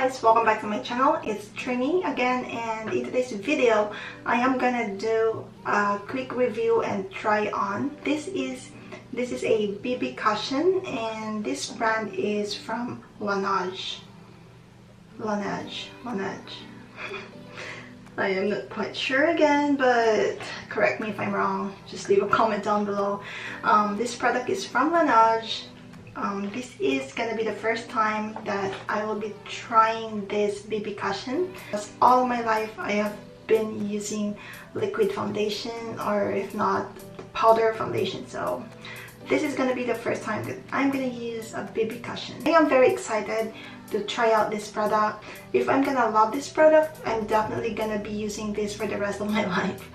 guys, welcome back to my channel. It's Trini again, and in today's video I am gonna do a quick review and try on. This is a BB cushion, and this brand is from Laneige. I am not quite sure again, but correct me if I'm wrong. Just leave a comment down below. This product is from Laneige. This is gonna be the first time that I will be trying this BB cushion, because all my life I have been using liquid foundation, or if not powder foundation. So this is gonna be the first time that I'm gonna use a BB cushion. I am very excited to try out this product. If I'm gonna love this product, I'm definitely gonna be using this for the rest of my life.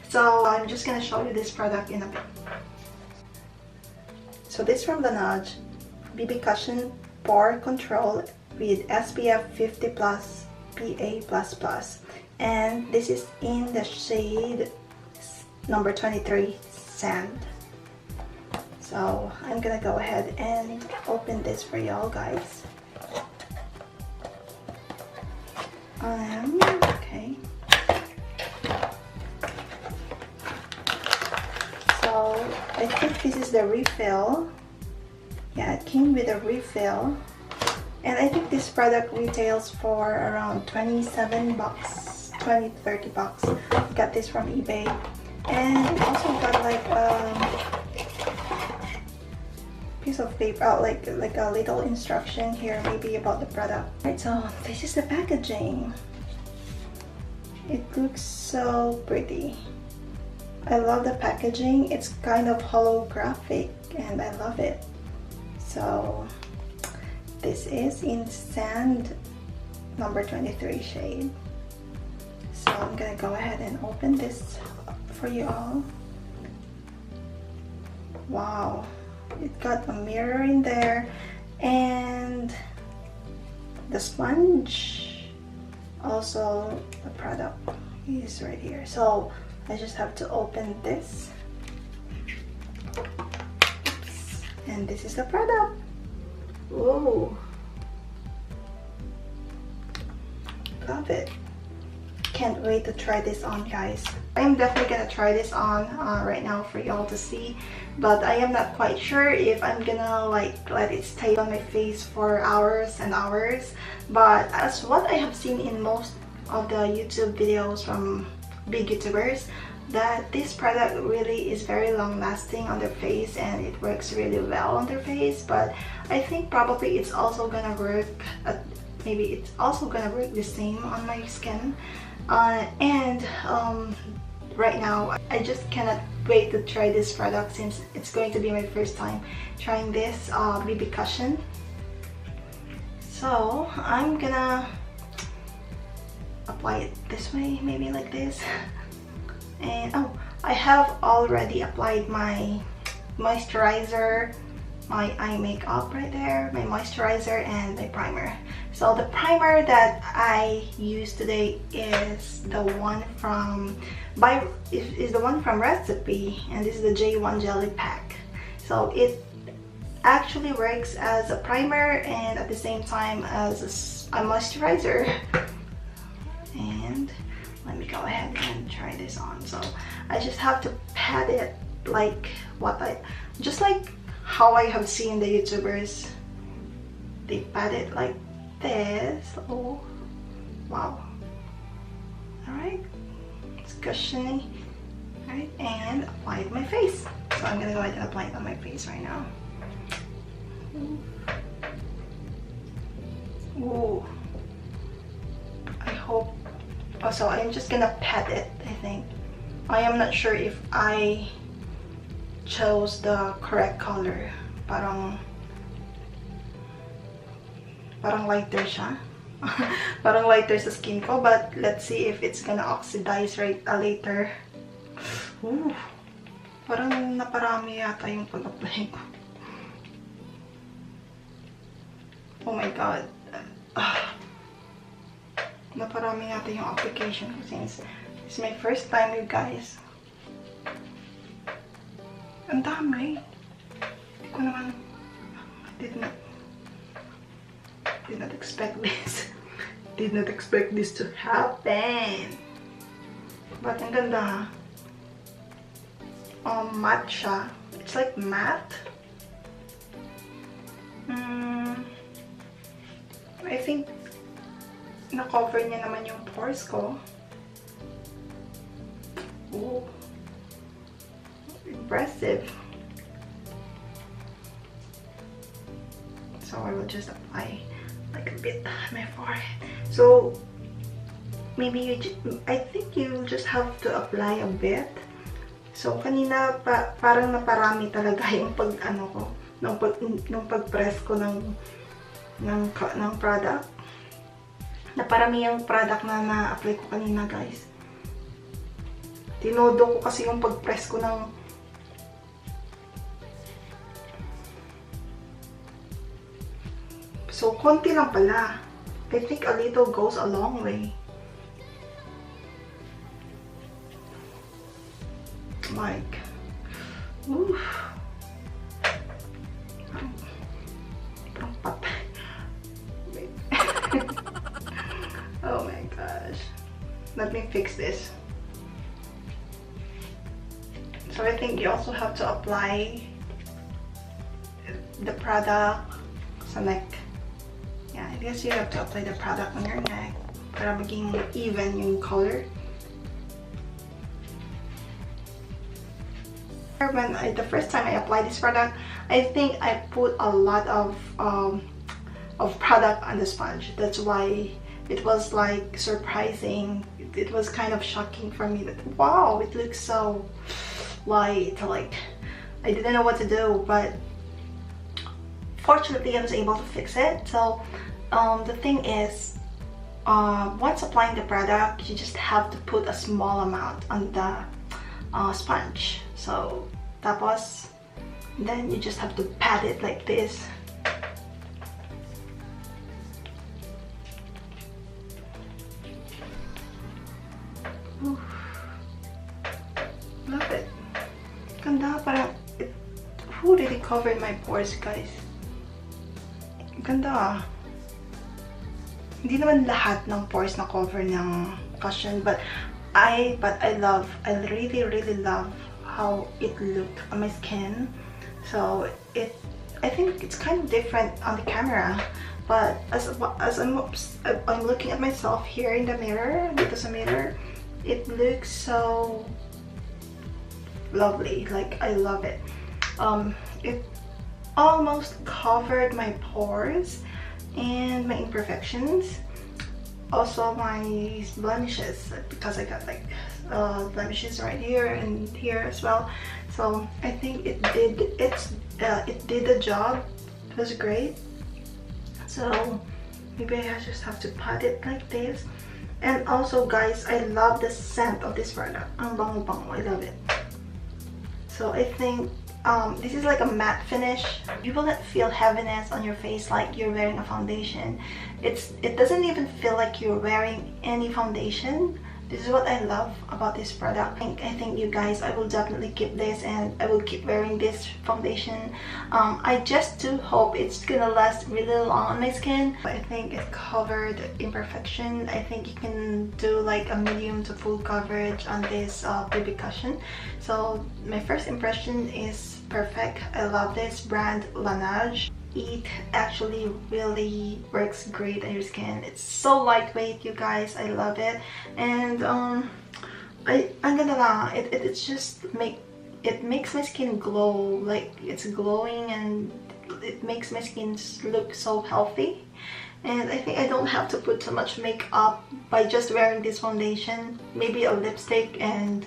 So I'm just gonna show you this product in a bit. So this from Laneige BB cushion Pore control with SPF 50+ PA++, and this is in the shade number 23 Sand. So I'm gonna go ahead and open this for y'all guys. Okay. So I think this is the refill. Yeah, it came with a refill, and I think this product retails for around 27 bucks, 30 bucks. Got this from eBay, and also got like a piece of paper, like a little instruction here, maybe about the product. Right, so this is the packaging. It looks so pretty. I love the packaging. It's kind of holographic, and I love it. So this is in Sand number 23 shade. So I'm gonna go ahead and open this for you all. Wow, it got a mirror in there, and the sponge. Also the product is right here. So I just have to open this. And this is the product. Ooh, love it. Can't wait to try this on, guys. I'm definitely gonna try this on right now for y'all to see, but I am not quite sure if I'm gonna like let it stay on my face for hours and hours. But as what I have seen in most of the YouTube videos from big YouTubers, that this product really is very long lasting on their face, and it works really well on their face. But I think probably it's also gonna work maybe it's also gonna work the same on my skin, and right now I just cannot wait to try this product, since it's going to be my first time trying this BB cushion. So I'm gonna apply it this way, maybe like this. And oh, I have already applied my moisturizer, my eye makeup right there, my moisturizer and my primer. So the primer that I use today is the one from Recipe, and this is the J1 Jelly Pack. So it actually works as a primer and at the same time as a moisturizer. And let me go ahead and try this on. So I just have to pat it like just like how I have seen the YouTubers. They pat it like this. Oh, wow. Alright, it's cushiony. Alright, and apply it on my face. So I'm gonna go ahead and apply it on my face right now. Ooh. I hope. Also, I'm just gonna pat it, I think. I am not sure if I chose the correct color. Parang lighter siya. Parang lighter sa skin ko, but let's see if it's gonna oxidize later. Ooh, parang naparami yata yung pag-apply ko. Oh my god. Naparami yata yung application ko, since it's my first time, you guys. Ang dami. Hindi ko naman, did not expect this. did not expect this to happen. But ang ganda. Matte siya. It's like matte. I think na-cover niya naman yung pores ko. Ooh. Impressive. So I will just apply like a bit on my forehead. So maybe I think you just have to apply a bit. So kanina parang naparami talaga yung pag ano ko, nung pag-press ko ng product. Naparami yung product na na-apply ko kanina, guys. Tinodo ko kasi yung pag-press ko ng so, konti lang pala. I think a little goes a long way. Like, oof. Parang patay. Oh my gosh. Let me fix this. So I think you also have to apply the product sa neck. Yeah, I guess you have to apply the product on your neck para maging even yung color. When the first time I applied this product, I think I put a lot of product on the sponge. That's why it was like surprising. It was kind of shocking for me that wow, it looks so light. Like I didn't know what to do, but fortunately I was able to fix it. So the thing is, once applying the product, you just have to put a small amount on the sponge. So tapos then you just have to pat it like this. Oof. Love it. Ganda, parang who really covered my pores, guys? Ganda. Hindi naman lahat ng pores na cover ng cushion, but I really love how it looked on my skin. So I think it's kind of different on the camera, but as I'm looking at myself here in the mirror, dito sa mirror, it looks so lovely. Like I love it. It almost covered my pores and my imperfections, also my blemishes, because I got like blemishes right here and here as well. So I think it did the job. It was great. So maybe I just have to pat it like this. And also, guys, I love the scent of this product. Ang bango-bango, I love it. So I think this is like a matte finish. You will not feel heaviness on your face like you're wearing a foundation. It doesn't even feel like you're wearing any foundation. This is what I love about this product. I think you guys, I will definitely keep this and I will keep wearing this foundation. I just do hope it's gonna last really long on my skin. I think it covered imperfection. I think you can do like a medium to full coverage on this BB cushion. So my first impression is perfect. I love this brand, Laneige. It actually really works great on your skin. It's so lightweight, you guys. I love it. And I'm gonna lang, it's just it makes my skin glow. Like it's glowing and it makes my skin look so healthy. And I think I don't have to put too much makeup by just wearing this foundation. Maybe a lipstick and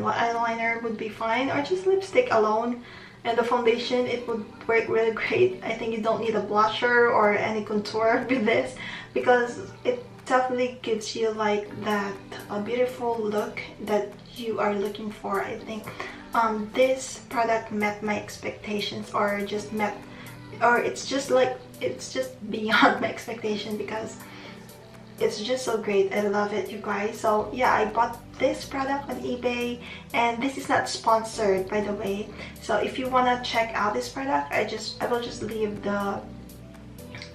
what eyeliner would be fine, or just lipstick alone. And the foundation, it would work really great. I think you don't need a blusher or any contour with this, because it definitely gives you like that beautiful look that you are looking for. I think this product met my expectations, or it's just beyond my expectation, because it's just so great. I love it, you guys. So yeah, I bought this product on eBay, and this is not sponsored, by the way. So if you want to check out this product, I will just leave the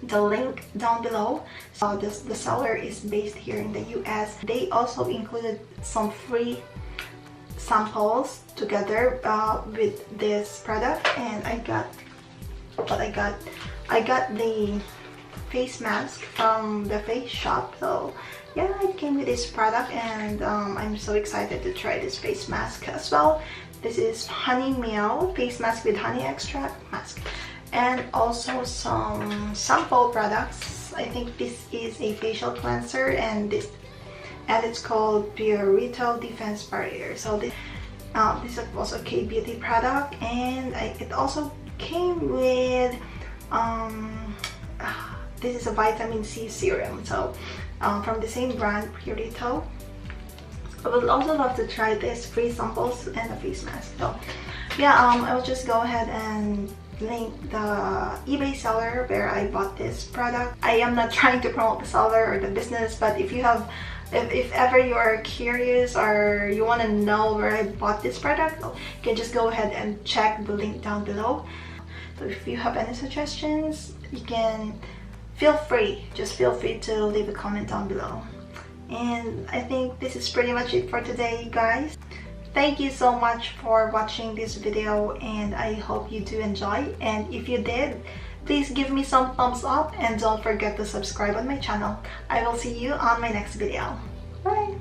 the link down below. So the seller is based here in the US. They also included some free samples together with this product, and I got the face mask from the face shop. So yeah, it came with this product, and I'm so excited to try this face mask as well. This is honey meow face mask with honey extract mask, and also some sample products. I think this is a facial cleanser, and it's called Pure Defense Barrier. So this is also a K-beauty product, and it also came with this is a vitamin C serum, so from the same brand, Purito. I would also love to try this free samples and a face mask. So yeah, I will just go ahead and link the eBay seller where I bought this product. I am not trying to promote the seller or the business, but if ever you are curious or you want to know where I bought this product, you can just go ahead and check the link down below. So if you have any suggestions, you can feel free to leave a comment down below. And I think this is pretty much it for today, guys. Thank you so much for watching this video, and I hope you do enjoy. And if you did, please give me some thumbs up, and don't forget to subscribe on my channel. I will see you on my next video. Bye!